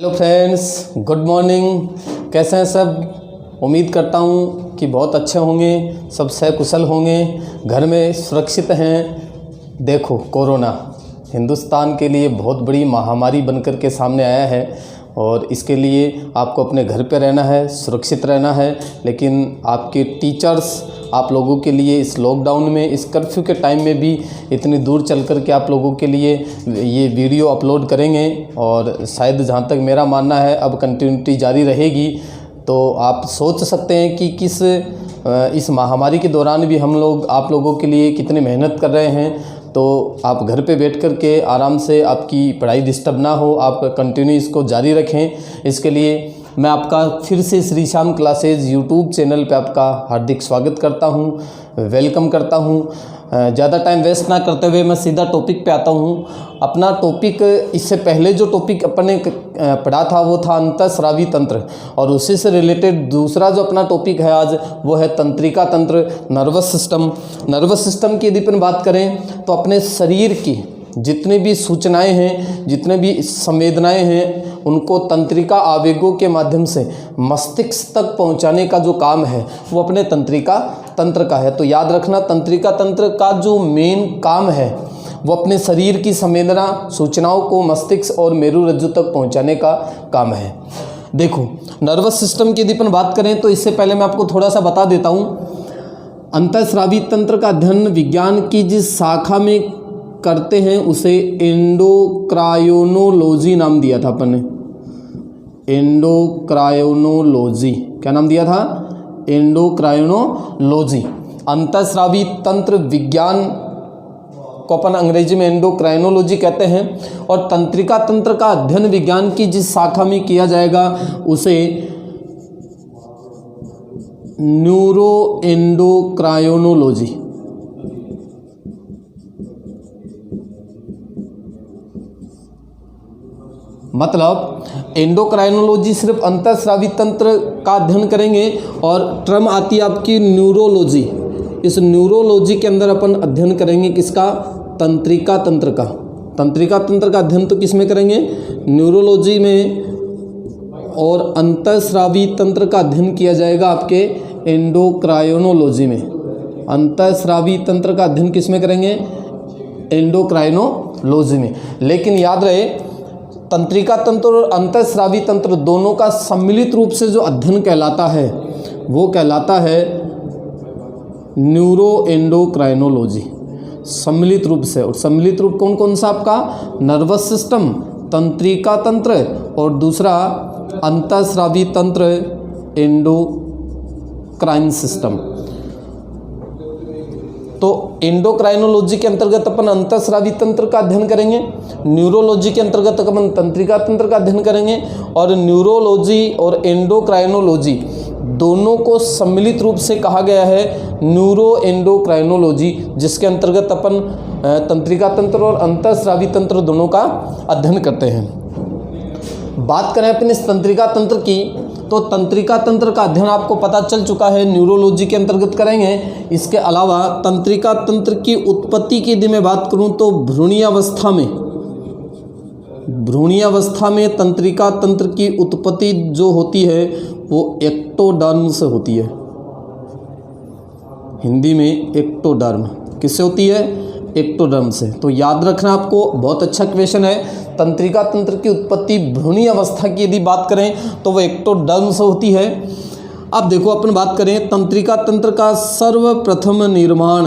Hello friends, good morning. कैसे हैं सब? उम्मीद करता हूँ कि बहुत अच्छे होंगे, सब सकुशल होंगे, घर में सुरक्षित हैं। देखो, कोरोना हिंदुस्तान के लिए बहुत बड़ी महामारी बनकर के सामने आया है और इसके लिए आपको अपने घर पे रहना है, सुरक्षित रहना है। लेकिन आपके टीचर्स आप लोगों के लिए इस लॉकडाउन में, इस कर्फ्यू के टाइम में भी इतनी दूर चल कर के आप लोगों के लिए ये वीडियो अपलोड करेंगे और शायद जहाँ तक मेरा मानना है अब कंटिन्यूटी जारी रहेगी। तो आप सोच सकते हैं कि इस महामारी के दौरान भी हम लोग आप लोगों के लिए कितनी मेहनत कर रहे हैं। तो आप घर पे बैठ कर के आराम से, आपकी पढ़ाई डिस्टर्ब ना हो, आप कंटिन्यू इसको जारी रखें। इसके लिए मैं आपका फिर से Shri Shyam classes YouTube channel पे आपका हार्दिक स्वागत करता हूं, वेलकम करता हूं। ज़्यादा टाइम वेस्ट ना करते हुए मैं सीधा टॉपिक पे आता हूं। अपना टॉपिक, इससे पहले जो टॉपिक अपने पढ़ा था वो था अंतःस्रावी तंत्र, और उसी से रिलेटेड दूसरा जो अपना टॉपिक है आज वो है तंत्रिका तंत्र, नर्वस सिस्टम। नर्वस सिस्टम की यदि अपन बात करें तो अपने शरीर की जितनी भी सूचनाएं हैं, जितने भी संवेदनाएं हैं, उनको तंत्रिका आवेगों के माध्यम से मस्तिष्क तक पहुंचाने का जो काम है वो अपने तंत्रिका तंत्र का है। तो याद रखना, तंत्रिका तंत्र का जो मेन काम है वो अपने शरीर की संवेदना सूचनाओं को मस्तिष्क और मेरुरज्जु तक पहुंचाने का काम है। देखो, नर्वस सिस्टम की यदि अपन बात करें तो इससे पहले मैं आपको थोड़ा सा बता देता हूँ। अंतःस्रावी तंत्र का अध्ययन विज्ञान की जिस शाखा में करते हैं उसे एंडोक्राइनोलॉजी नाम दिया था अपन ने। एंडोक्राइनोलॉजी, क्या नाम दिया था? एंडोक्राइनोलॉजी। अंतःस्रावी तंत्र विज्ञान को अपन अंग्रेजी में एंडोक्राइनोलॉजी कहते हैं। और तंत्रिका तंत्र का अध्ययन विज्ञान की जिस शाखा में किया जाएगा उसे न्यूरो एंडोक्राइनोलॉजी। मतलब एंडोक्राइनोलॉजी सिर्फ अंतःस्रावी तंत्र का अध्ययन करेंगे और टर्म आती है आपकी न्यूरोलॉजी। इस न्यूरोलॉजी के अंदर अपन अध्ययन करेंगे किसका? तंत्रिका तंत्र का। तंत्रिका तंत्र का अध्ययन तो किस में करेंगे? न्यूरोलॉजी में। और अंतःस्रावी तंत्र का अध्ययन किया जाएगा आपके एंडोक्राइनोलॉजी में। अंतःस्रावी तंत्र का अध्ययन किस में करेंगे? एंडोक्राइनोलॉजी में। लेकिन याद रहे, तंत्रिका तंत्र और अंतःस्रावी तंत्र दोनों का सम्मिलित रूप से जो अध्ययन कहलाता है वो कहलाता है न्यूरो एंडोक्राइनोलॉजी, सम्मिलित रूप से। और सम्मिलित रूप कौन कौन सा आपका? नर्वस सिस्टम, तंत्रिका तंत्र, और दूसरा अंतःस्रावी तंत्र, एंडोक्राइन सिस्टम। तो एंडोक्राइनोलॉजी के अंतर्गत अपन अंतःस्रावी तंत्र का अध्ययन करेंगे, न्यूरोलॉजी के अंतर्गत अपन तंत्रिका तंत्र का अध्ययन करेंगे। और न्यूरोलॉजी और एंडोक्राइनोलॉजी दोनों को सम्मिलित रूप से कहा गया है न्यूरो एंडोक्राइनोलॉजी, जिसके अंतर्गत अपन तंत्रिका तंत्र और अंतःस्रावी तंत्र दोनों का अध्ययन करते हैं। बात करें अपन इस तंत्रिका तंत्र की, तो तंत्रिका तंत्र का अध्ययन आपको पता चल चुका है, न्यूरोलॉजी के अंतर्गत करेंगे। इसके अलावा तंत्रिका तंत्र की उत्पत्ति की यदि मैं बात करूं तो भ्रूणीयावस्था में तंत्रिका तंत्र की उत्पत्ति जो होती है वो एक्टोडर्म से होती है। हिंदी में एक्टोडर्म। किससे होती है? एक्टोडर्म से। तो याद रखना, आपको बहुत अच्छा क्वेश्चन है। तंत्रिका तंत्र की उत्पत्ति भ्रूणी अवस्था की यदि बात करें तो वो एक्टोडर्म से होती है। अब देखो, अपन बात करें तंत्रिका तंत्र का सर्वप्रथम निर्माण।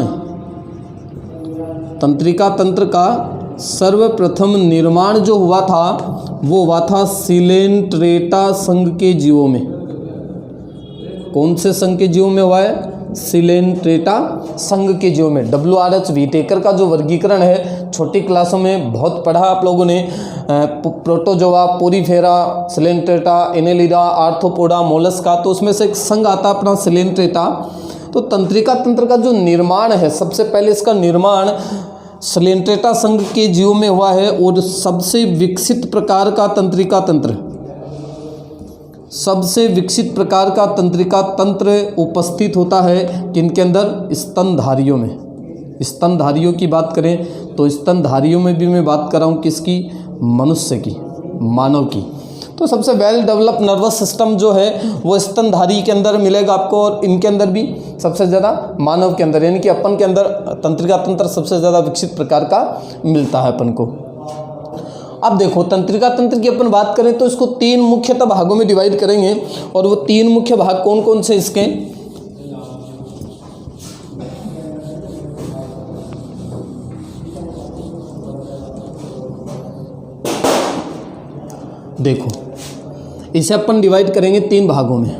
तंत्रिका तंत्र का सर्वप्रथम निर्माण जो हुआ था वो हुआ था सिलेंट्रेटा संघ के जीवों में। कौन से संघ के जीवों में हुआ है? सिलेंट्रेटा संघ के जीवों में। WRH व्हिटेकर का जो वर्गीकरण है छोटी क्लासों में बहुत पढ़ा आप लोगों ने। Protozoa, Porifera, Coelenterata, Annelida, arthropoda, Mollusca, तो उसमें से एक संघ आता है अपना सिलेंट्रेटा। तो तंत्रिका तंत्र का जो निर्माण है, सबसे पहले इसका निर्माण सिलेंट्रेटा संघ के जीवों में हुआ है। और सबसे विकसित प्रकार का तंत्रिका तंत्र, सबसे विकसित प्रकार का तंत्रिका तंत्र उपस्थित होता है किनके अंदर? स्तनधारियों में। स्तनधारियों की बात करें तो स्तनधारियों में भी मैं बात कर रहा हूँ किसकी? मनुष्य की, मानव की। तो तो सबसे वेल डेवलप नर्वस सिस्टम जो है वो स्तनधारी के अंदर मिलेगा आपको, और इनके अंदर भी सबसे ज़्यादा मानव के अंदर यानी कि अपन के अंदर तंत्रिका तंत्र सबसे ज़्यादा विकसित प्रकार का मिलता है अपन को। अब देखो तंत्रिका तंत्र की अपन बात करें तो इसको 3 मुख्यतः भागों में डिवाइड करेंगे, और वो 3 मुख्य भाग कौन कौन से इसके, देखो इसे अपन डिवाइड करेंगे 3 भागों में।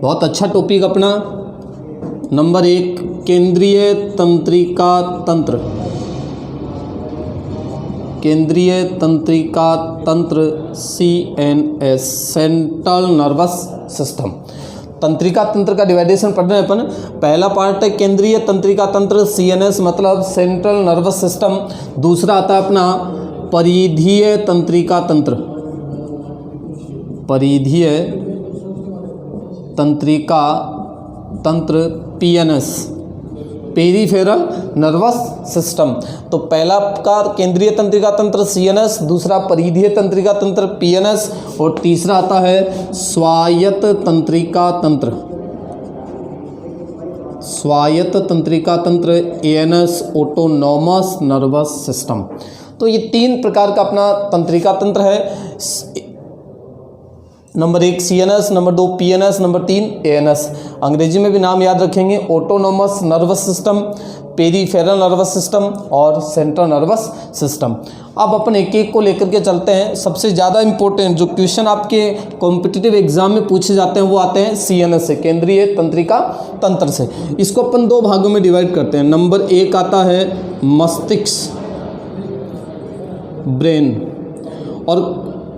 बहुत अच्छा टॉपिक अपना। नंबर 1 केंद्रीय तंत्रिका तंत्र, केंद्रीय तंत्रिका तंत्र CNS, सेंट्रल नर्वस सिस्टम। तंत्रिका तंत्र का डिवाइडेशन पढ़ रहे हैं अपन। पहला पार्ट है केंद्रीय तंत्रिका तंत्र CNS मतलब सेंट्रल नर्वस सिस्टम। दूसरा आता है अपना परिधीय तंत्रिका तंत्र, परिधीय तंत्रिका तंत्र PNS, पेरीफेरल नर्वस सिस्टम। तो पहला का केंद्रीय तंत्रिका तंत्र CNS, दूसरा परिधीय तंत्रिका तंत्र PNS, और तीसरा आता है स्वायत्त तंत्रिका तंत्र, स्वायत्त तंत्रिका तंत्र ANS, ऑटोनॉमस नर्वस सिस्टम। तो ये 3 प्रकार का अपना तंत्रिका तंत्र है। Number 1 CNS, number 2 PNS, number 3 ANS। अंग्रेजी में भी नाम याद रखेंगे, autonomous nervous system, peripheral nervous system और सेंट्रल नर्वस सिस्टम। अब अपन एक एक को लेकर के चलते हैं। सबसे ज़्यादा इंपॉर्टेंट जो क्वेश्चन आपके कॉम्पिटिटिव एग्जाम में पूछे जाते हैं वो आते हैं CNS से, केंद्रीय तंत्रिका तंत्र से। इसको अपन 2 भागों में डिवाइड करते हैं। नंबर 1 आता है मस्तिष्क, ब्रेन, और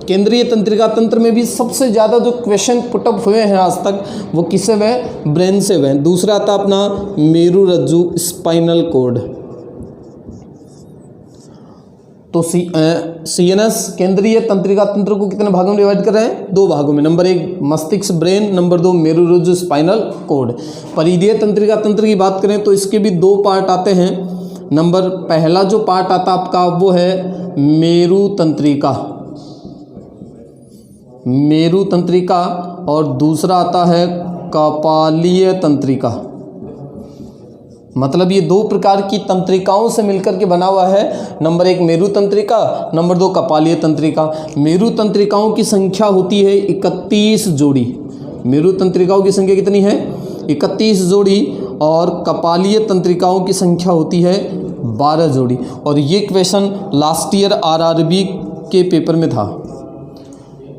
केंद्रीय तंत्रिका तंत्र में भी सबसे ज़्यादा जो क्वेश्चन पुटअप हुए हैं आज तक वो किससे हुए, ब्रेन से हुए। दूसरा आता अपना मेरुरज्जु, स्पाइनल कॉर्ड। तो CNS केंद्रीय तंत्रिका तंत्र को कितने भागों में डिवाइड कर रहे हैं, 2 भागों में। नंबर 1 मस्तिष्क ब्रेन, नंबर 2 मेरुरज्जु स्पाइनल कॉर्ड। परिधीय तंत्रिका तंत्र की बात करें तो इसके भी 2 पार्ट आते हैं। नंबर पहला जो पार्ट आता आपका वो है मेरु तंत्रिका, मेरु तंत्रिका, और दूसरा आता है कपालीय तंत्रिका। मतलब ये 2 प्रकार की तंत्रिकाओं से मिलकर के बना हुआ है। नंबर 1 मेरु तंत्रिका, नंबर 2 कपालीय तंत्रिका। मेरु तंत्रिकाओं की संख्या होती है 31 जोड़ी। मेरु तंत्रिकाओं की संख्या कितनी है, 31 जोड़ी, और कपालीय तंत्रिकाओं की संख्या होती है 12 जोड़ी। और ये क्वेश्चन लास्ट ईयर RRB के पेपर में था।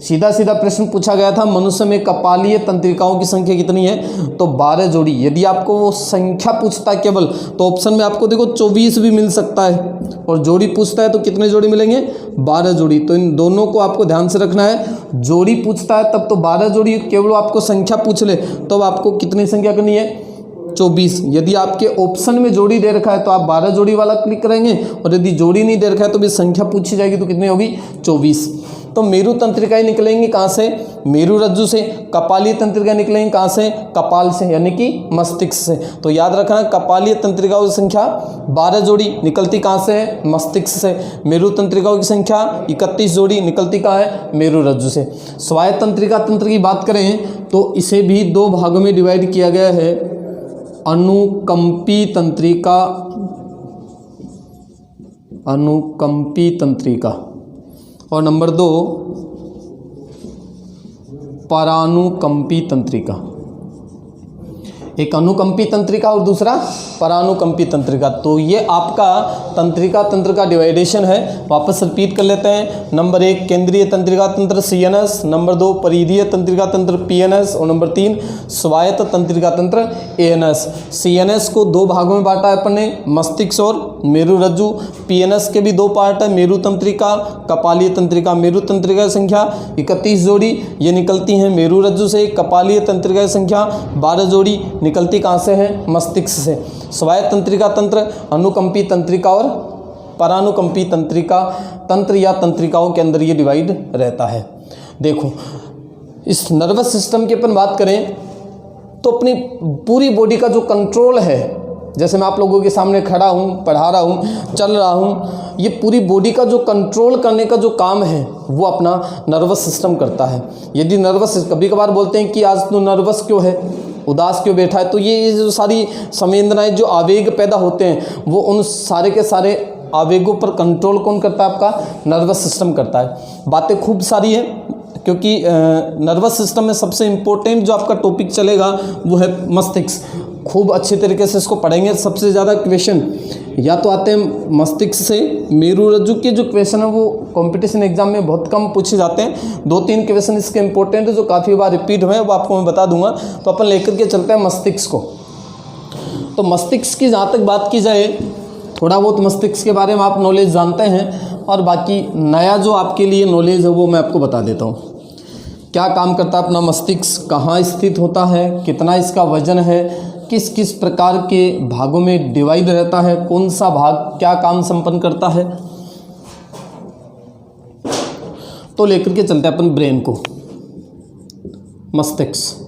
सीधा सीधा प्रश्न पूछा गया था, मनुष्य में कपालीय तंत्रिकाओं की संख्या कितनी है, तो 12 जोड़ी। यदि आपको वो संख्या पूछता है केवल, तो ऑप्शन में आपको देखो 24 भी मिल सकता है, और जोड़ी पूछता है तो कितने जोड़ी मिलेंगे, 12 जोड़ी। तो इन दोनों को आपको ध्यान से रखना है। जोड़ी पूछता है तब तो 12 जोड़ी, केवल आपको संख्या पूछ ले तो आपको कितनी संख्या करनी है, 24। यदि आपके ऑप्शन में जोड़ी दे रखा है तो आप 12 जोड़ी वाला क्लिक करेंगे, और यदि जोड़ी नहीं दे रखा है तो भी संख्या पूछी जाएगी तो कितनी होगी, 24। तो मेरु तंत्रिकाएं निकलेंगी कहाँ से, मेरुरज्जु से। कपालीय तंत्रिकाएं निकलेंगी कहाँ से, कपाल से, यानी कि मस्तिष्क से। तो याद रखना कपालीय तंत्रिकाओं की संख्या 12 जोड़ी निकलती कहाँ से है, मस्तिष्क से। मेरु तंत्रिकाओं की संख्या 31 जोड़ी निकलती कहाँ है, मेरुरज्जु से। स्वायत्त तंत्रिका तंत्र की बात करें तो इसे भी 2 भागों में डिवाइड किया गया है। अनुकंपी तंत्रिका, अनुकंपी तंत्रिका, और नंबर 2 परानुकंपी तंत्रिका। एक अनुकंपी तंत्रिका और दूसरा परानुकंपी तंत्रिका। तो ये आपका तंत्रिका तंत्र का डिवाइडेशन है। वापस रिपीट कर लेते हैं। नंबर 1 केंद्रीय तंत्रिका तंत्र CNS, नंबर 2 परिधीय तंत्रिका तंत्र PNS, और नंबर 3 स्वायत्त तंत्रिका तंत्र ANS। CNS को 2 भागों में बांटा है अपन ने, मस्तिष्क और मेरुरज्जु। PNS के भी 2 पार्ट है, मेरु तंत्रिका, कपालीय तंत्रिका। मेरु तंत्रिका की संख्या 31 जोड़ी, ये निकलती हैं मेरुरज्जु से। कपालीय तंत्रिका की संख्या 12 जोड़ी निकलती कहाँ से है, मस्तिष्क से। स्वायत्त तंत्रिका तंत्र अनुकंपी तंत्रिका और परानुकंपी तंत्रिका तंत्र या तंत्रिकाओं के अंदर ये डिवाइड रहता है। देखो इस नर्वस सिस्टम की अपन बात करें तो अपनी पूरी बॉडी का जो कंट्रोल है, जैसे मैं आप लोगों के सामने खड़ा हूँ, पढ़ा रहा हूँ, चल रहा हूँ, ये पूरी बॉडी का जो कंट्रोल करने का जो काम है वो अपना नर्वस सिस्टम करता है। यदि नर्वस, कभी कभार बोलते हैं कि आज तो नर्वस क्यों है, उदास क्यों बैठा है, तो ये जो सारी संवेदनाएं, जो आवेग पैदा होते हैं, वो उन सारे के सारे आवेगों पर कंट्रोल कौन करता है? आपका नर्वस सिस्टम करता है। बातें खूब सारी है, क्योंकि नर्वस सिस्टम में सबसे इम्पोर्टेंट जो आपका टॉपिक चलेगा वो है मस्तिष्क। खूब अच्छे तरीके से इसको पढ़ेंगे। सबसे ज़्यादा क्वेश्चन या तो आते हैं मस्तिष्क से, मेरुरज्जु के जो क्वेश्चन है वो कंपटीशन एग्जाम में बहुत कम पूछे जाते हैं। 2-3 क्वेश्चन इसके इंपॉर्टेंट है जो काफ़ी बार रिपीट हुए हैं, वो आपको मैं बता दूंगा। तो अपन लेकर के चलते हैं मस्तिष्क को। तो मस्तिष्क की जहाँ तक बात की जाए, थोड़ा बहुत मस्तिष्क के बारे में आप नॉलेज जानते हैं, और बाकी नया जो आपके लिए नॉलेज है वो मैं आपको बता देता हूँ। क्या काम करता है अपना मस्तिष्क, कहाँ स्थित होता है, कितना इसका वजन है, किस किस प्रकार के भागों में डिवाइड रहता है, कौन सा भाग क्या काम संपन्न करता है। तो लेकर के चलते हैं अपन ब्रेन को, मस्तिष्क।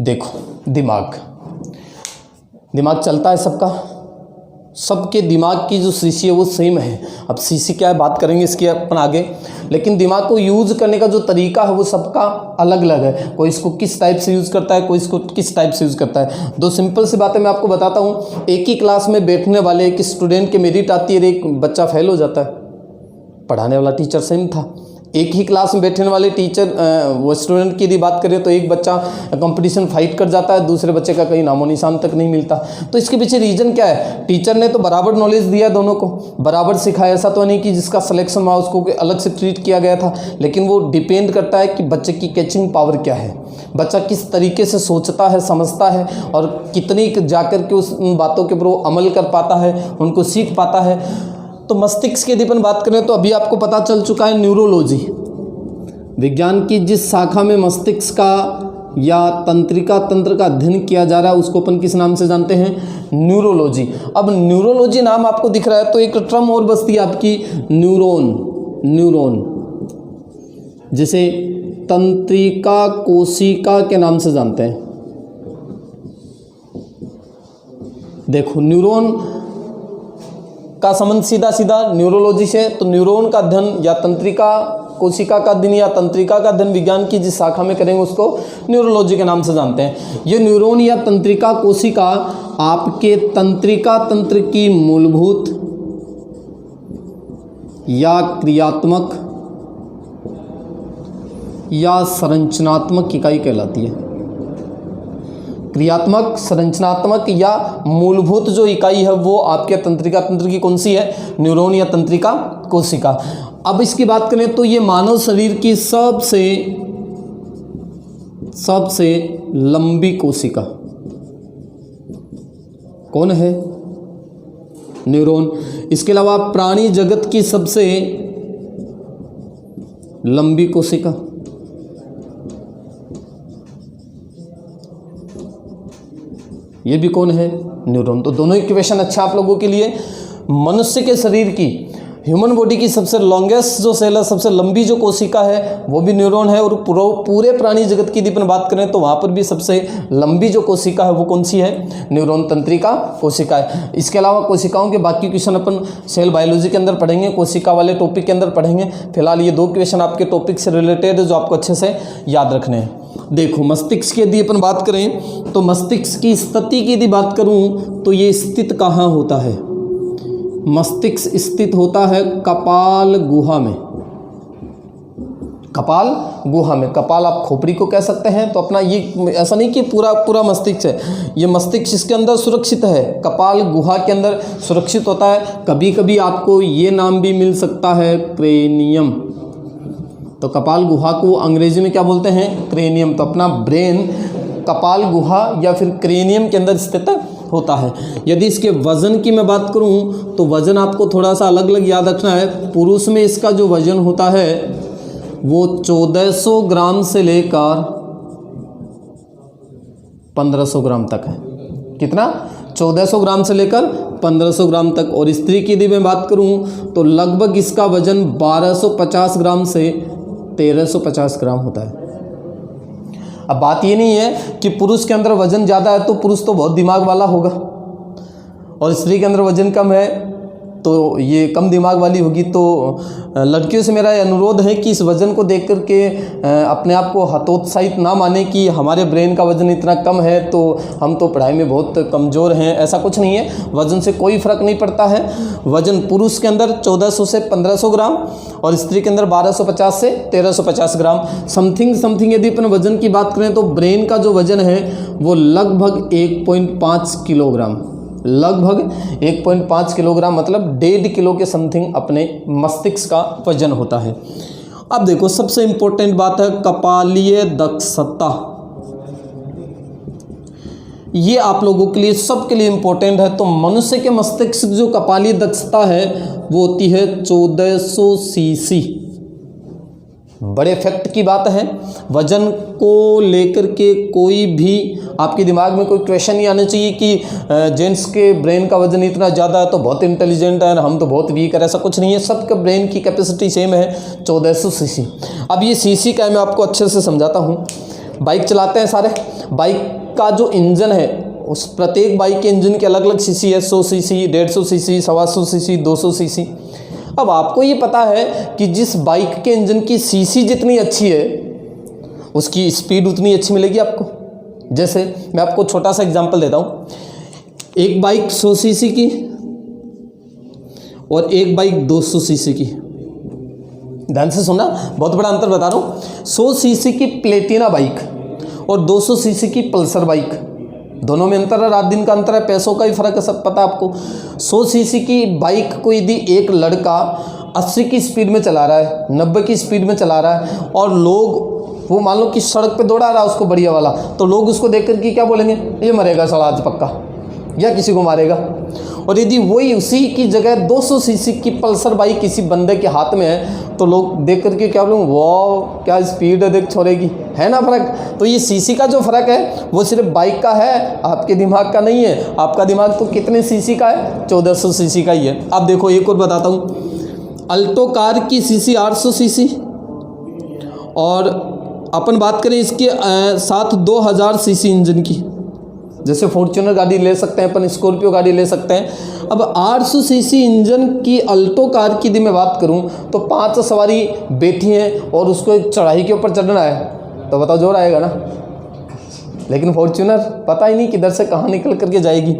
देखो दिमाग चलता है सबके दिमाग की जो शीशी है वो सेम है। अब शीशी क्या है बात करेंगे इसकी अपन आगे, लेकिन दिमाग को यूज़ करने का जो तरीका है वो सबका अलग अलग है। कोई इसको किस टाइप से यूज़ करता है, कोई इसको किस टाइप से यूज़ करता है। 2 सिंपल सी बातें मैं आपको बताता हूँ। एक ही क्लास में बैठने वाले एक स्टूडेंट के मेरिट आती है, एक बच्चा फेल हो जाता है। पढ़ाने वाला टीचर सेम था। एक ही क्लास में बैठने वाले टीचर वो स्टूडेंट की यदि बात करें तो एक बच्चा कंपटीशन फाइट कर जाता है, दूसरे बच्चे का कहीं नामो निशान तक नहीं मिलता। तो इसके पीछे रीज़न क्या है? टीचर ने तो बराबर नॉलेज दिया, दोनों को बराबर सिखाया। ऐसा तो नहीं कि जिसका सिलेक्शन हुआ उसको अलग से ट्रीट किया गया था, लेकिन वो डिपेंड करता है कि बच्चे की कैचिंग पावर क्या है, बच्चा किस तरीके से सोचता है, समझता है, और कितनी जाकर के उन बातों के ऊपर वो अमल कर पाता है, उनको सीख पाता है। तो मस्तिष्क की यदि अपन बात करें तो अभी आपको पता चल चुका है न्यूरोलॉजी, विज्ञान की जिस शाखा में मस्तिष्क का या तंत्रिका तंत्र का अध्ययन किया जा रहा है उसको अपन किस नाम से जानते हैं? न्यूरोलॉजी। अब न्यूरोलॉजी नाम आपको दिख रहा है तो एक टर्म और बचती है आपकी न्यूरॉन, जिसे तंत्रिका कोशिका के नाम से जानते हैं। देखो न्यूरॉन का संबंध सीधा सीधा न्यूरोलॉजी से, तो न्यूरॉन का अध्ययन या तंत्रिका कोशिका का अध्ययन या तंत्रिका का अध्ययन विज्ञान की जिस शाखा में करेंगे उसको न्यूरोलॉजी के नाम से जानते हैं। ये न्यूरॉन या तंत्रिका कोशिका आपके तंत्रिका तंत्र की मूलभूत या क्रियात्मक या संरचनात्मक इकाई कहलाती है। क्रियात्मक, संरचनात्मक या मूलभूत जो इकाई है वो आपके तंत्रिका तंत्र की कौन सी है? न्यूरॉन या तंत्रिका कोशिका। अब इसकी बात करें तो ये मानव शरीर की सबसे लंबी कोशिका कौन है? न्यूरॉन। इसके अलावा प्राणी जगत की सबसे लंबी कोशिका ये भी कौन है? न्यूरॉन। तो दोनों ही क्वेश्चन अच्छा आप लोगों के लिए। मनुष्य के शरीर की, ह्यूमन बॉडी की सबसे लॉन्गेस्ट जो सेल है, सबसे लंबी जो कोशिका है वो भी न्यूरॉन है। और पूरे प्राणी जगत की यदि अपन बात करें तो वहाँ पर भी सबसे लंबी जो कोशिका है वो कौन सी है? न्यूरॉन, तंत्रिका कोशिका है। इसके अलावा कोशिकाओं के बाकी क्वेश्चन अपन सेल बायोलॉजी के अंदर पढ़ेंगे, कोशिका वाले टॉपिक के अंदर पढ़ेंगे। फिलहाल ये 2 क्वेश्चन आपके टॉपिक से रिलेटेड है जो आपको अच्छे से याद रखने हैं। देखो मस्तिष्क की यदि अपन बात करें तो मस्तिष्क की स्थिति की यदि बात करूं तो ये स्थित कहाँ होता है? मस्तिष्क स्थित होता है कपाल गुहा में। कपाल गुहा में, कपाल आप खोपड़ी को कह सकते हैं। तो अपना ये ऐसा नहीं कि पूरा मस्तिष्क है, ये मस्तिष्क इसके अंदर सुरक्षित है, कपाल गुहा के अंदर सुरक्षित होता है। कभी कभी आपको ये नाम भी मिल सकता है क्रेनियम। तो कपाल गुहा को अंग्रेजी में क्या बोलते हैं? क्रेनियम। तो अपना ब्रेन कपाल गुहा या फिर क्रेनियम के अंदर स्थित होता है। यदि इसके वजन की मैं बात करूं तो वजन आपको थोड़ा सा अलग अलग याद रखना है। पुरुष में इसका जो वजन होता है वो 1400 ग्राम से लेकर 1500 ग्राम तक है। कितना? 1400 ग्राम से लेकर 1500 ग्राम तक। और स्त्री की यदि मैं बात करूं तो लगभग इसका वजन 1250 ग्राम से 1350 ग्राम होता है। अब बात ये नहीं है कि पुरुष के अंदर वजन ज़्यादा है तो पुरुष तो बहुत दिमाग वाला होगा, और स्त्री के अंदर वजन कम है तो ये कम दिमाग वाली होगी। तो लड़कियों से मेरा अनुरोध है कि इस वज़न को देख कर के अपने आप को हतोत्साहित ना माने कि हमारे ब्रेन का वज़न इतना कम है तो हम तो पढ़ाई में बहुत कमज़ोर हैं। ऐसा कुछ नहीं है, वज़न से कोई फ़र्क नहीं पड़ता है। वज़न पुरुष के अंदर 1400 से 1500 ग्राम और स्त्री के अंदर 1250 से 1350 ग्राम समथिंग। यदि अपन वज़न की बात करें तो ब्रेन का जो वज़न है वो लगभग 1.5 किलोग्राम, लगभग 1.5 किलोग्राम, मतलब 1.5 किलो के समथिंग अपने मस्तिष्क का वजन होता है। अब देखो सबसे इंपॉर्टेंट बात है कपालीय दक्षता। ये आप लोगों के लिए, सबके लिए इंपॉर्टेंट है। तो मनुष्य के मस्तिष्क जो कपालीय दक्षता है वो होती है 1400 सीसी। बड़े फैक्ट की बात है, वजन को लेकर के कोई भी आपके दिमाग में कोई क्वेश्चन नहीं आना चाहिए कि जेंट्स के ब्रेन का वजन इतना ज़्यादा है तो बहुत इंटेलिजेंट है, हम तो बहुत वीक है। ऐसा कुछ नहीं है, सबके ब्रेन की कैपेसिटी सेम है 1400 सीसी। अब ये सीसी का मैं आपको अच्छे से समझाता हूँ। बाइक चलाते हैं सारे, बाइक का जो इंजन है उस प्रत्येक बाइक के इंजन के अलग अलग सीसी है, 100 सीसी, 150 सीसी, 125 सीसी, 200 सीसी। अब आपको ये पता है कि जिस बाइक के इंजन की सीसी जितनी अच्छी है उसकी स्पीड उतनी अच्छी मिलेगी आपको। जैसे मैं आपको छोटा सा एग्जांपल देता हूँ, एक बाइक 100 सीसी की और एक बाइक 200 सीसी की। ध्यान से सुना, बहुत बड़ा अंतर बता रहा हूँ। 100 सीसी की प्लेटिना बाइक और 200 सीसी की पल्सर बाइक, दोनों में अंतर है, रात दिन का अंतर है, पैसों का ही फर्क है, सब पता आपको। 100 सीसी की बाइक को यदि एक लड़का 80 की स्पीड में चला रहा है, 90 की स्पीड में चला रहा है और लोग वो मान लो कि सड़क पे दौड़ा रहा है उसको बढ़िया वाला, तो लोग उसको देख कर के क्या बोलेंगे, ये मरेगा साला आज पक्का, या किसी को मारेगा। और यदि वही उसी की जगह 200 सीसी की पल्सर बाइक किसी बंदे के हाथ में है तो लोग देख करके क्या बोलेंगे, वाह क्या स्पीड है देख छोरे की, है ना फ़र्क। तो ये सीसी का जो फ़र्क है वो सिर्फ बाइक का है, आपके दिमाग का नहीं है। आपका दिमाग तो कितने सीसी का है, 1400 सीसी का ही है। अब देखो एक और बताता हूँ, अल्टो कार की सीसी 800 सीसी और अपन बात करें इसके साथ 2000 सीसी इंजन की। जैसे फॉर्च्यूनर गाड़ी ले सकते हैं अपन, स्कॉर्पियो गाड़ी ले सकते हैं। अब 800 सीसी इंजन की अल्टो कार की यदि मैं बात करूं तो 5 सवारी बैठी हैं और उसको एक चढ़ाई के ऊपर चढ़ना है तो बताओ जोर आएगा ना। लेकिन फॉर्च्यूनर पता ही नहीं किधर से कहाँ निकल करके जाएगी।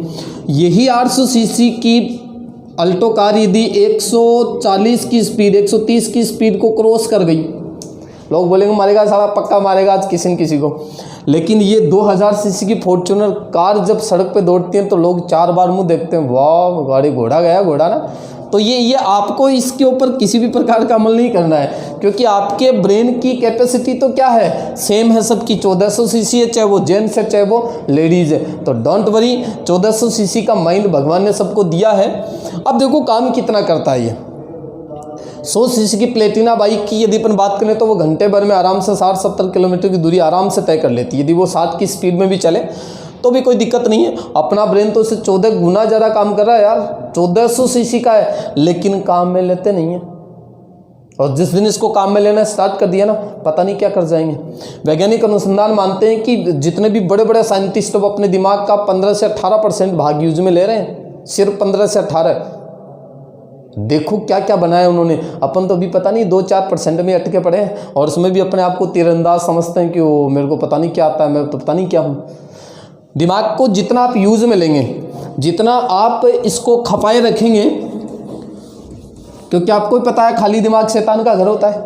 यही 800 सीसी की अल्टो कार यदि 140 की स्पीड, 130 की स्पीड को क्रॉस कर गई, लोग बोलेंगे मारेगा साला, पक्का मारेगा आज किसी न किसी को। लेकिन ये 2000 सीसी की फॉर्च्यूनर कार जब सड़क पे दौड़ती है तो लोग 4 बार मुंह देखते हैं, वाह गाड़ी घोड़ा गया, घोड़ा ना। तो ये आपको इसके ऊपर किसी भी प्रकार का अमल नहीं करना है, क्योंकि आपके ब्रेन की कैपेसिटी तो क्या है, सेम है सबकी, 1400 सीसी है, चाहे वो जेंट्स है चाहे वो लेडीज़ है। तो डोंट वरी, 1400 सीसी का माइंड भगवान ने सबको दिया है। अब देखो काम कितना करता है ये। 100 सीसी की प्लेटिना बाइक की यदि अपन बात करें तो वो घंटे भर में आराम से 60-70 किलोमीटर की दूरी आराम से तय कर लेती है। यदि वो 60 की स्पीड में भी चले तो भी कोई दिक्कत नहीं है। अपना ब्रेन तो इससे 14 गुना ज़्यादा काम कर रहा है यार, 1400 सीसी का है, लेकिन काम में लेते नहीं है। और जिस दिन इसको काम में लेना स्टार्ट कर दिया ना, पता नहीं क्या कर जाएंगे। वैज्ञानिक अनुसंधान मानते हैं कि जितने भी बड़े बड़े साइंटिस्ट वो अपने दिमाग का 15 से 18% भाग यूज में ले रहे हैं, सिर्फ 15 से 18। देखो क्या क्या बनाया उन्होंने, अपन तो अभी पता नहीं 2-4% में अटके पड़े हैं और उसमें भी अपने आप को तीरंदाज समझते हैं कि वो मेरे को पता नहीं क्या आता है, मैं तो पता नहीं क्या हूँ। दिमाग को जितना आप यूज़ में लेंगे, जितना आप इसको खपाए रखेंगे, क्योंकि आपको ही पता है खाली दिमाग शैतान का घर होता है।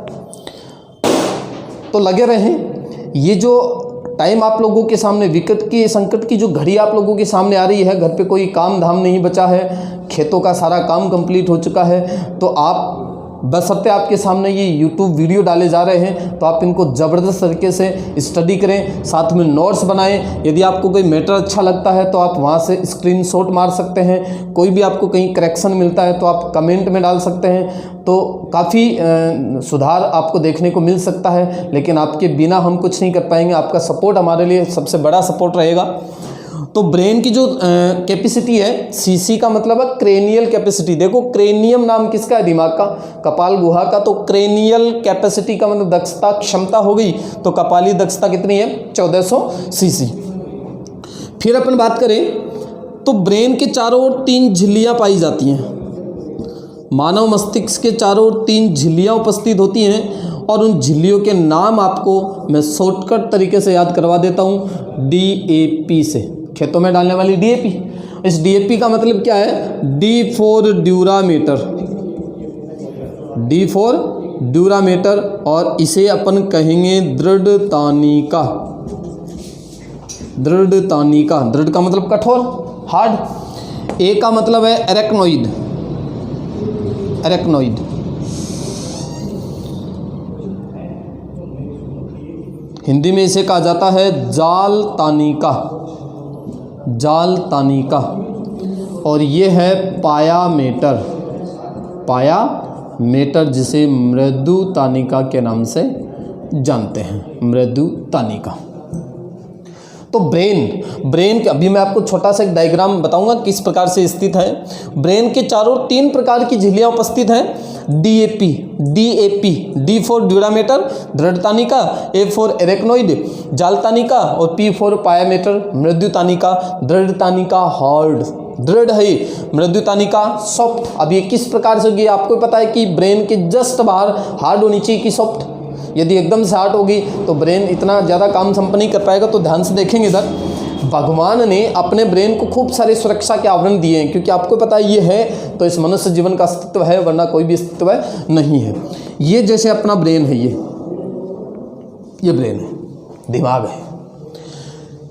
तो लगे रहें। ये जो टाइम आप लोगों के सामने, विकट की संकट की जो घड़ी आप लोगों के सामने आ रही है, घर पे कोई काम धाम नहीं बचा है, खेतों का सारा काम कंप्लीट हो चुका है, तो आप बशर्ते आपके सामने ये YouTube वीडियो डाले जा रहे हैं तो आप इनको ज़बरदस्त तरीके से स्टडी करें, साथ में नोट्स बनाएं। यदि आपको कोई मैटर अच्छा लगता है तो आप वहाँ से स्क्रीनशॉट मार सकते हैं। कोई भी आपको कहीं करेक्शन मिलता है तो आप कमेंट में डाल सकते हैं, तो काफ़ी सुधार आपको देखने को मिल सकता है। लेकिन आपके बिना हम कुछ नहीं कर पाएंगे, आपका सपोर्ट हमारे लिए सबसे बड़ा सपोर्ट रहेगा। तो ब्रेन की जो कैपेसिटी है, सीसी का मतलब है क्रेनियल कैपेसिटी। देखो क्रेनियम नाम किसका है? दिमाग का, कपाल गुहा का। तो क्रेनियल कैपेसिटी का मतलब दक्षता, क्षमता हो गई। तो कपाली दक्षता कितनी है? 1400 सीसी। फिर अपन बात करें तो ब्रेन के चारों ओर 3 झिल्लियां पाई जाती हैं। मानव मस्तिष्क के चारों ओर 3 झिल्लियां उपस्थित होती हैं और उन झिल्लियों के नाम आपको मैं शॉर्टकट तरीके से याद करवा देता हूँ, DAP से, खेतों में डालने वाली DAP। इस DAP का मतलब क्या है? D for dura mater, D for dura mater, और इसे अपन कहेंगे दृढ़तानिका। दृढ़तानिका, दृढ़ का मतलब कठोर, हार्ड। A का मतलब है एरेक्नोइड, एरेक्नोइड। हिंदी में इसे कहा जाता है जाल तानिका, जाल तानिका। और ये है पायामेटर, पायामेटर जिसे मृदु तानिका के नाम से जानते हैं, मृदु तानिका। तो ब्रेन के अभी मैं आपको छोटा सा एक डायग्राम बताऊंगा किस प्रकार से स्थित है। ब्रेन के चारों 3 प्रकार की झिल्लियां उपस्थित हैं। DAP, D फॉर ड्यूरामीटर, दृढ़तानिका, A फॉर एरेक्नोइड, जालतानिका, और P फॉर पायामेटर, मृदुतानिका। दृढ़तानिका हार्ड, दृढ़ है, मृदुतानिका सॉफ्ट। अब ये किस प्रकार से होगी? आपको पता है कि ब्रेन के जस्ट बाहर हार्ड होनी चाहिए कि सॉफ्ट। यदि एकदम से हार्ड होगी तो ब्रेन इतना ज़्यादा काम संपन्न नहीं कर पाएगा। तो ध्यान से देखेंगे इधर, भगवान ने अपने ब्रेन को खूब सारे सुरक्षा के आवरण दिए हैं, क्योंकि आपको पता है ये है तो इस मनुष्य जीवन का अस्तित्व है, वरना कोई भी अस्तित्व नहीं है। ये जैसे अपना ब्रेन है, ये ब्रेन है, दिमाग है।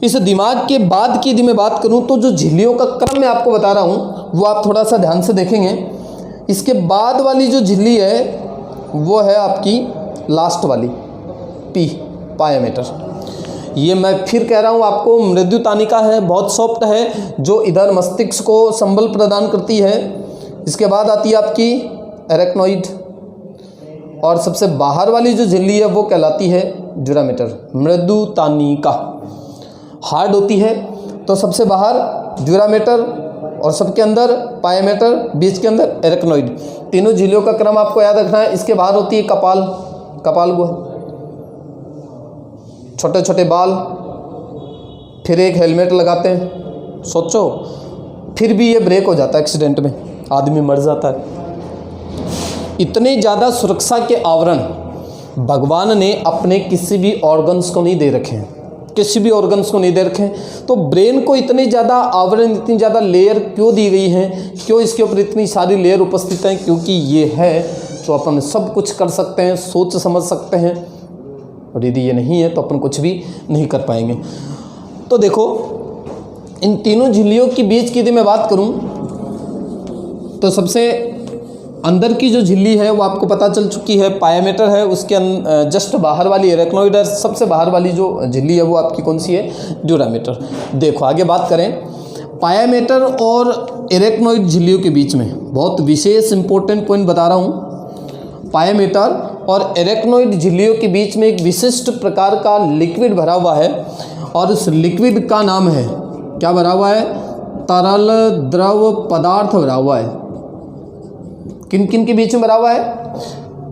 इस दिमाग के बाद की यदि मैं बात करूं तो जो झिल्लियों का क्रम मैं आपको बता रहा हूं वो आप थोड़ा सा ध्यान से देखेंगे। इसके बाद वाली जो झिल्ली है वो है आपकी लास्ट वाली, P, पायामेटर। ये मैं फिर कह रहा हूँ आपको, मृदुतानिका है, बहुत सॉफ्ट है, जो इधर मस्तिष्क को संबल प्रदान करती है। इसके बाद आती है आपकी एरेक्नोइड, और सबसे बाहर वाली जो झिल्ली है वो कहलाती है ड्यूरामीटर, मृदुतानिका। हार्ड होती है तो सबसे बाहर ड्यूरामीटर और सबके अंदर पायामेटर, बीच के अंदर एरेक्नोइड। तीनों झिल्लियों का क्रम आपको याद रखना है। इसके बाहर होती है कपाल, कपाल गुहा, छोटे छोटे बाल, फिर एक हेलमेट लगाते हैं। सोचो, फिर भी ये ब्रेक हो जाता है एक्सीडेंट में, आदमी मर जाता है। इतने ज़्यादा सुरक्षा के आवरण भगवान ने अपने किसी भी ऑर्गन्स को नहीं दे रखे हैं, किसी भी ऑर्गन्स को नहीं दे रखे हैं। तो ब्रेन को इतने ज़्यादा आवरण, इतनी ज़्यादा लेयर क्यों दी गई हैं? क्यों इसके ऊपर इतनी सारी लेयर उपस्थित हैं? क्योंकि ये है तो अपन सब कुछ कर सकते हैं, सोच समझ सकते हैं, और यदि ये नहीं है तो अपन कुछ भी नहीं कर पाएंगे। तो देखो, इन तीनों झिल्लियों के बीच की यदि मैं बात करूं तो सबसे अंदर की जो झिल्ली है वो आपको पता चल चुकी है, पायामेटर है। उसके जस्ट बाहर वाली एरेक्नोइड है। सबसे बाहर वाली जो झिल्ली है वो आपकी कौन सी है? ड्यूरामीटर। देखो आगे बात करें, पायामेटर और एरेक्नोइड झिल्लियों के बीच में बहुत विशेष इंपॉर्टेंट पॉइंट बता रहा हूँ। पायामेटर और एरेक्नोइड झिल्लियों के बीच में एक विशिष्ट प्रकार का लिक्विड भरा हुआ है, और उस लिक्विड का नाम है, क्या भरा हुआ है? तरल द्रव पदार्थ भरा हुआ है। किन किन के बीच में भरा हुआ है?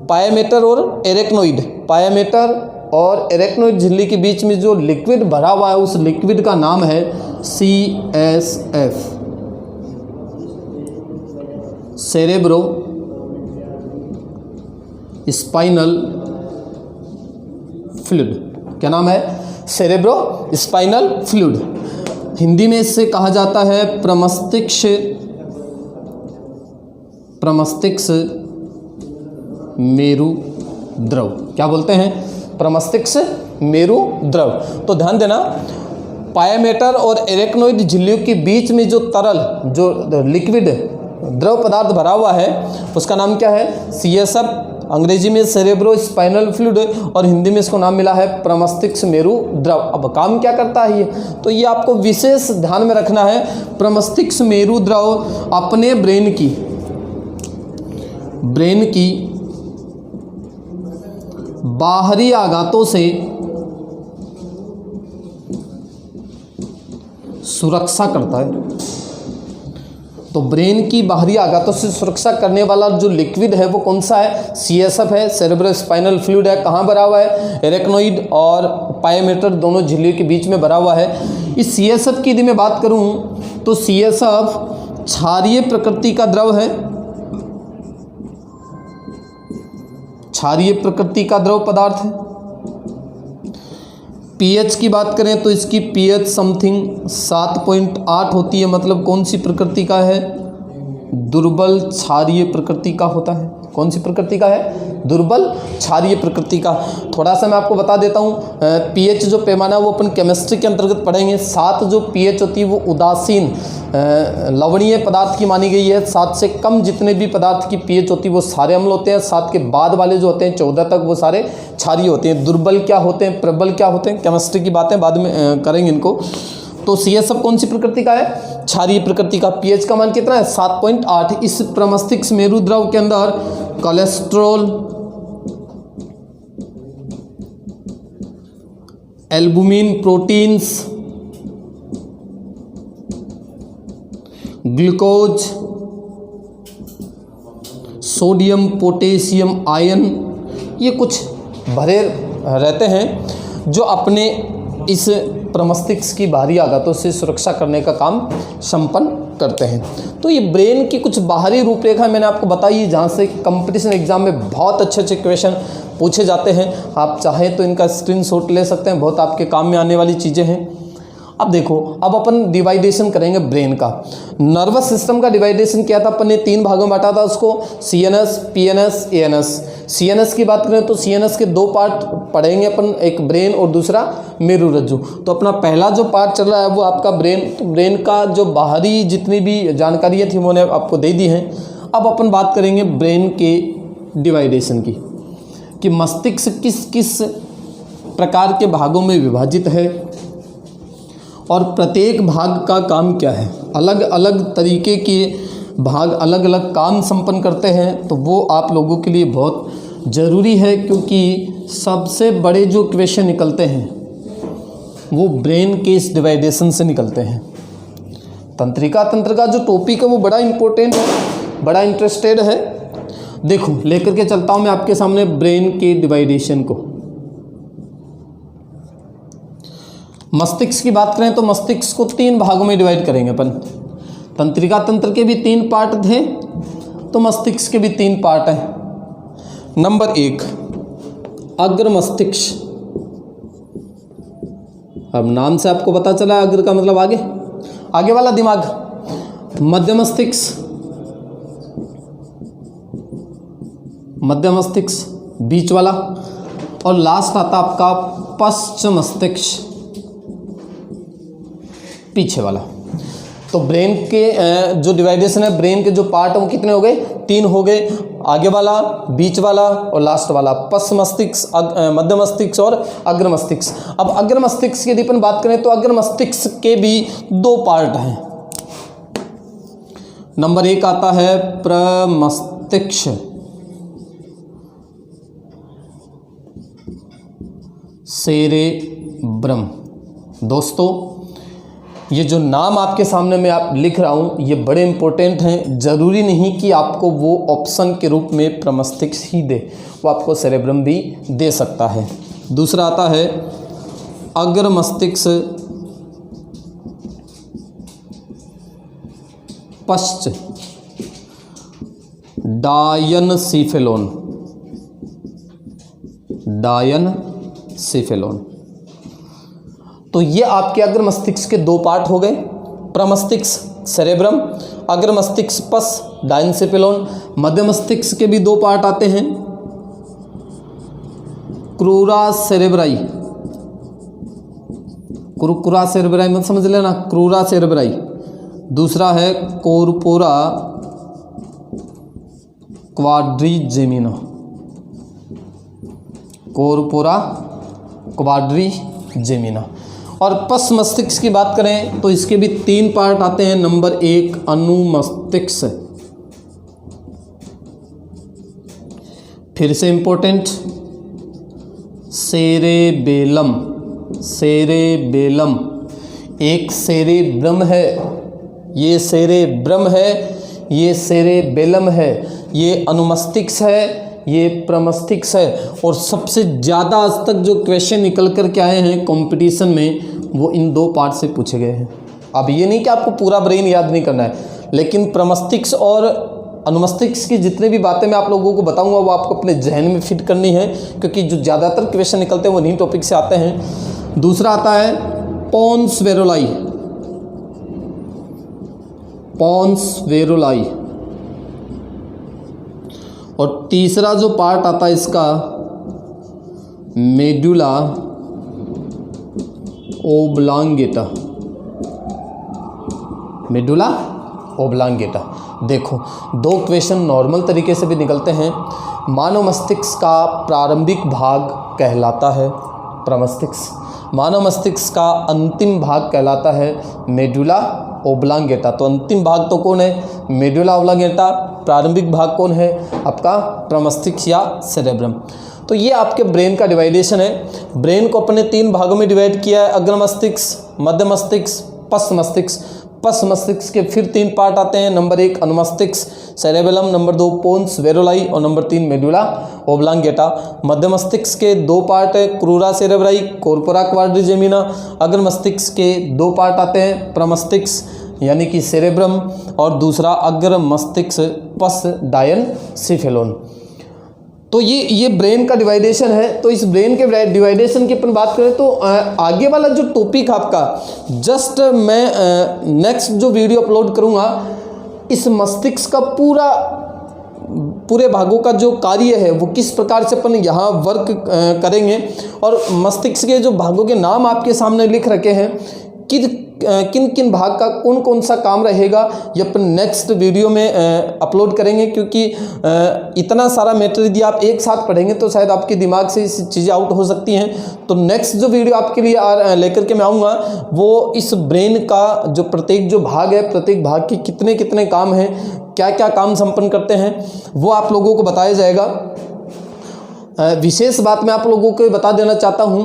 पायामेटर और एरेक्नोइड। पायामेटर और एरेक्नोइड झिल्ली के बीच में जो लिक्विड भरा हुआ है उस लिक्विड का नाम है CSF, सेरेब्रो स्पाइनल फ्लूइड। क्या नाम है? Cerebro spinal fluid. हिंदी में इससे कहा जाता है प्रमस्तिष्क मेरु द्रव। क्या बोलते हैं? प्रमस्तिष्क मेरु द्रव। तो ध्यान देना, पायामेटर और एरेक्नोइड झिल्लियों के बीच में जो तरल, जो लिक्विड द्रव पदार्थ भरा हुआ है उसका नाम क्या है? CSF, अंग्रेजी में सेरेब्रो स्पाइनल फ्लूइड, और हिंदी में इसको नाम मिला है प्रमस्तिष्क मेरु द्रव। अब काम क्या करता है ये? तो ये आपको विशेष ध्यान में रखना है। प्रमस्तिष्क मेरु द्रव अपने ब्रेन की बाहरी आघातों से सुरक्षा करता है। तो ब्रेन की बाहरी आघातों से सुरक्षा करने वाला जो लिक्विड है वो कौन सा है? CSF है, सेरेब्रोस्पाइनल फ्लूइड है। कहाँ भरा हुआ है? एरेक्नोइड और पायोमीटर दोनों झिल्लियों के बीच में भरा हुआ है। इस CSF की यदि मैं बात करूं तो CSF क्षारीय प्रकृति का द्रव है, क्षारीय प्रकृति का द्रव पदार्थ है। pH की बात करें तो इसकी pH समथिंग 7.8 होती है, मतलब कौन सी प्रकृति का है? दुर्बल क्षारीय प्रकृति का होता है। कौन सी प्रकृति का है? दुर्बल क्षारीय प्रकृति का। थोड़ा सा मैं आपको बता देता हूँ, pH जो पैमाना है वो अपन केमिस्ट्री के अंतर्गत पढ़ेंगे। 7 जो pH होती है वो उदासीन लवणीय पदार्थ की मानी गई है। 7 से कम जितने भी पदार्थ की pH होती है वो सारे अम्ल होते हैं। 7 के बाद वाले जो होते हैं 14 तक वो सारे क्षारीय होते हैं। दुर्बल क्या होते हैं, प्रबल क्या होते हैं, केमिस्ट्री की बातें बाद में करेंगे इनको। तो CSF कौन सी प्रकृति का है? क्षारीय प्रकृति का। pH का मान कितना है? 7.8। इस प्रमस्तिष्क मेरु द्रव के अंदर cholesterol, albumin, proteins, glucose, sodium, potassium, ion, ये कुछ भरे रहते हैं जो अपने इस प्रमस्तिष्क की बाहरी आघातों से सुरक्षा करने का काम संपन्न करते हैं। तो ये ब्रेन की कुछ बाहरी रूपरेखा मैंने आपको बताई, जहाँ से कंपटीशन एग्जाम में बहुत अच्छे अच्छे क्वेश्चन पूछे जाते हैं। आप चाहें तो इनका स्क्रीनशॉट ले सकते हैं, बहुत आपके काम में आने वाली चीज़ें हैं। अब देखो, अब अपन डिवाइडेशन करेंगे ब्रेन का। नर्वस सिस्टम का डिवाइडेशन किया था अपन ने, 3 भागों में बांटा था उसको, CNS, PNS, ANS। CNS की बात करें तो CNS के 2 पार्ट पढ़ेंगे अपन, एक ब्रेन और दूसरा मेरुरज्जु। तो अपना पहला जो पार्ट चल रहा है वो आपका ब्रेन। तो ब्रेन का जो बाहरी जितनी भी जानकारियाँ थी उन्होंने आपको दे दी हैं। अब अपन बात करेंगे ब्रेन के डिवाइडेशन की, कि मस्तिष्क किस किस प्रकार के भागों में विभाजित है और प्रत्येक भाग का काम क्या है। अलग अलग तरीके के भाग अलग अलग काम संपन्न करते हैं, तो वो आप लोगों के लिए बहुत ज़रूरी है, क्योंकि सबसे बड़े जो क्वेश्चन निकलते हैं वो ब्रेन के इस डिवाइडेशन से निकलते हैं। तंत्रिका तंत्र का जो टॉपिक है वो बड़ा इम्पोर्टेंट है, बड़ा इंटरेस्टेड है। देखो, लेकर के चलता हूँ मैं आपके सामने ब्रेन के डिवाइडेशन को। मस्तिष्क की बात करें तो मस्तिष्क को 3 भागों में डिवाइड करेंगे अपन। तंत्रिका तंत्र के भी 3 पार्ट थे, तो मस्तिष्क के भी 3 पार्ट हैं। नंबर 1, अग्र मस्तिष्क। अब नाम से आपको पता चला, अग्र का मतलब आगे, आगे वाला दिमाग। मध्य मस्तिष्क, मध्य मस्तिष्क बीच वाला, और लास्ट आता आपका पश्च मस्तिष्क, पीछे वाला। तो ब्रेन के जो डिवाइडेशन है, ब्रेन के जो पार्ट है वो कितने हो गए? 3 हो गए, आगे वाला, बीच वाला और लास्ट वाला। पश्च मस्तिष्क, मध्य मस्तिष्क और अग्र मस्तिष्क। अब अग्र मस्तिष्क की यदि अपन बात करें तो अग्र मस्तिष्क के भी 2 पार्ट हैं। नंबर 1 आता है प्रमस्तिष्क, सेरेब्रम। दोस्तों, ये जो नाम आपके सामने मैं आप लिख रहा हूँ ये बड़े इंपॉर्टेंट हैं। ज़रूरी नहीं कि आपको वो ऑप्शन के रूप में प्रमस्तिष्क ही दे, वो आपको सेरेब्रम भी दे सकता है। दूसरा आता है अग्र मस्तिष्क, पश्च डायनसीफेलोन, डायनसीफेलोन। तो ये आपके अग्र मस्तिष्क के 2 पार्ट हो गए, प्रमस्तिष्क सेरेब्रम, अग्र मस्तिष्क पश्च डायनसेफेलोन। मध्य मस्तिष्क के भी 2 पार्ट आते हैं, क्रूरा सेरेब्राई, क्रूरा सेरेब्राई मत समझ लेना, क्रूरा सेरेब्राई। दूसरा है कोर्पोरा क्वाड्रिजेमिना, कोर्पोरा क्वाड्रिजेमिना। और पश्च मस्तिष्क की बात करें तो इसके भी 3 पार्ट आते हैं। नंबर 1 अनुमस्तिष्क, फिर से इंपॉर्टेंट सेरेबेलम, सेरेबेलम। एक सेरेब्रम है, ये सेरेब्रम है, ये सेरेबेलम है, ये अनुमस्तिष्क है, ये प्रमस्तिष्क है। और सबसे ज़्यादा आज तक जो क्वेश्चन निकल कर के आए हैं कंपटीशन में वो इन दो पार्ट से पूछे गए हैं। अब ये नहीं कि आपको पूरा ब्रेन याद नहीं करना है, लेकिन प्रमस्तिष्क और अनुमस्तिष्क की जितने भी बातें मैं आप लोगों को बताऊंगा वो आपको अपने जहन में फिट करनी है, क्योंकि जो ज़्यादातर क्वेश्चन निकलते हैं वो इन्हीं टॉपिक से आते हैं। दूसरा आता है पोन्स वेरोलाई, पोन्स वेरोलाई। और तीसरा जो पार्ट आता है इसका मेडुला ओब्लांगेटा, मेडुला ओब्लांगेटा। देखो दो क्वेश्चन नॉर्मल तरीके से भी निकलते हैं। मानव मस्तिष्क का प्रारंभिक भाग कहलाता है प्रमस्तिष्क, मानव मस्तिष्क का अंतिम भाग कहलाता है मेडुला ओब्लांगेटा। तो अंतिम भाग तो कौन है? Medulla oblongata. प्रारंभिक भाग कौन है? आपका प्रमस्तिष्क या सेरेब्रम। तो ये आपके ब्रेन का डिवाइडेशन है। ब्रेन को अपने 3 भागों में डिवाइड किया है, अग्र मस्तिष्क, मध्य मस्तिष्क, पश्च मस्तिष्क। पश्च मस्तिष्क के फिर 3 पार्ट आते हैं। नंबर 1 अनुमस्तिष्क सेरेबेलम, नंबर 2 पोन्स वेरोलाई और नंबर 3 मेडुला ओब्लांगेटा। मध्य मस्तिष्क के 2 पार्ट है, क्रूरा सेरेब्राई, कॉर्पोरा क्वाड्रिजेमिना। अग्र मस्तिष्क के 2 पार्ट आते हैं, प्रमस्तिष्क यानी कि सेरेब्रम और दूसरा अग्र मस्तिष्क पस डायनसिफेलोन। तो ये ब्रेन का डिवाइडेशन है। तो इस ब्रेन के डिवाइडेशन की अपन बात करें तो आगे वाला जो टॉपिक आपका जस्ट मैं नेक्स्ट जो वीडियो अपलोड करूँगा इस मस्तिष्क का पूरे भागों का जो कार्य है वो किस प्रकार से अपन यहाँ वर्क करेंगे। और मस्तिष्क के जो भागों के नाम आपके सामने लिख रखे हैं, किन किन भाग का कौन कौन सा काम रहेगा ये अपन नेक्स्ट वीडियो में अपलोड करेंगे। क्योंकि इतना सारा मैटर यदि आप एक साथ पढ़ेंगे तो शायद आपके दिमाग से चीज़ें आउट हो सकती हैं। तो नेक्स्ट जो वीडियो आपके लिए लेकर के मैं आऊँगा वो इस ब्रेन का जो प्रत्येक जो भाग है, प्रत्येक भाग के कितने कितने काम हैं, क्या क्या काम संपन्न करते हैं वो आप लोगों को बताया जाएगा। विशेष बात मैं आप लोगों को बता देना चाहता हूँ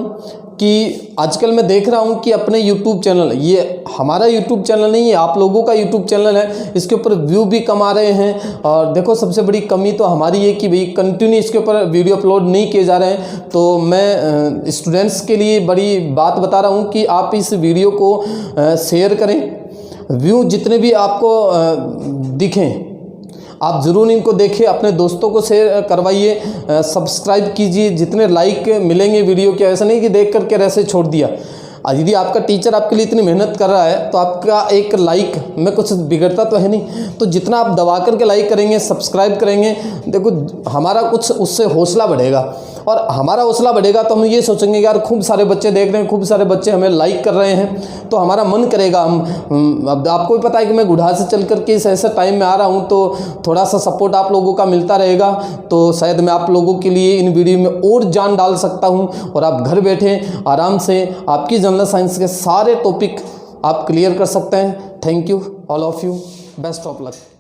कि आजकल मैं देख रहा हूँ कि अपने YouTube चैनल, ये हमारा YouTube चैनल नहीं है, आप लोगों का YouTube चैनल है, इसके ऊपर व्यू भी कम आ रहे हैं। और देखो सबसे बड़ी कमी तो हमारी है कि भाई कंटिन्यू इसके ऊपर वीडियो अपलोड नहीं किए जा रहे हैं। तो मैं स्टूडेंट्स के लिए बड़ी बात बता रहा हूँ कि आप इस वीडियो को शेयर करें। व्यू जितने भी आपको दिखें आप ज़रूर इनको देखिए, अपने दोस्तों को शेयर करवाइए, सब्सक्राइब कीजिए। जितने लाइक मिलेंगे वीडियो के, ऐसा नहीं कि देख करके ऐसे छोड़ दिया। यदि आपका टीचर आपके लिए इतनी मेहनत कर रहा है तो आपका एक लाइक में कुछ बिगड़ता तो है नहीं। तो जितना आप दबा करके लाइक करेंगे, सब्सक्राइब करेंगे, देखो हमारा कुछ उससे हौसला बढ़ेगा। और हमारा हौसला बढ़ेगा तो हम ये सोचेंगे यार खूब सारे बच्चे देख रहे हैं, खूब सारे बच्चे हमें लाइक कर रहे हैं, तो हमारा मन करेगा। हम अब आपको भी पता है कि मैं गुढ़ा से चल करके इस ऐसे टाइम में आ रहा हूँ, तो थोड़ा सा सपोर्ट आप लोगों का मिलता रहेगा तो शायद मैं आप लोगों के लिए इन वीडियो में और जान डाल सकता हूँ और आप घर बैठे आराम से आपकी जनरल साइंस के सारे टॉपिक आप क्लियर कर सकते हैं। Thank you all of you, best of luck.